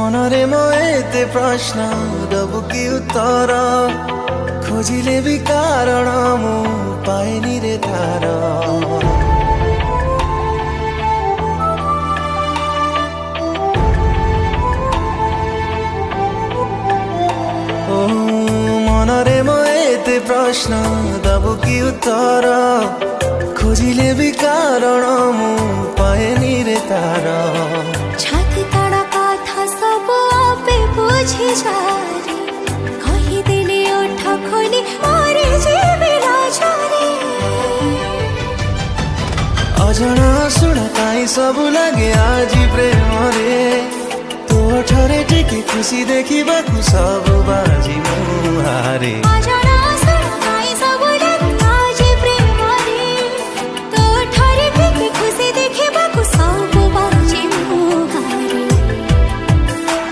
मनरे मो एते प्रश्न दबु कि उत्तर खोजिले भी कारण मु पाएनी रे तार ओ मनरे मो एते प्रश्न दबु कि उत्तर खोजिले भी कारण मु पाएनी रे तार छाती तड़ा कथा सब आपे बुझी जारे कही दिले ओठ खोली मारे जीवे लाजारे अजଣା सुना काई सब लगे आज प्रेम रे तो ठरे टिके खुशी देखिबा सब बाजी मुहारे अजଣା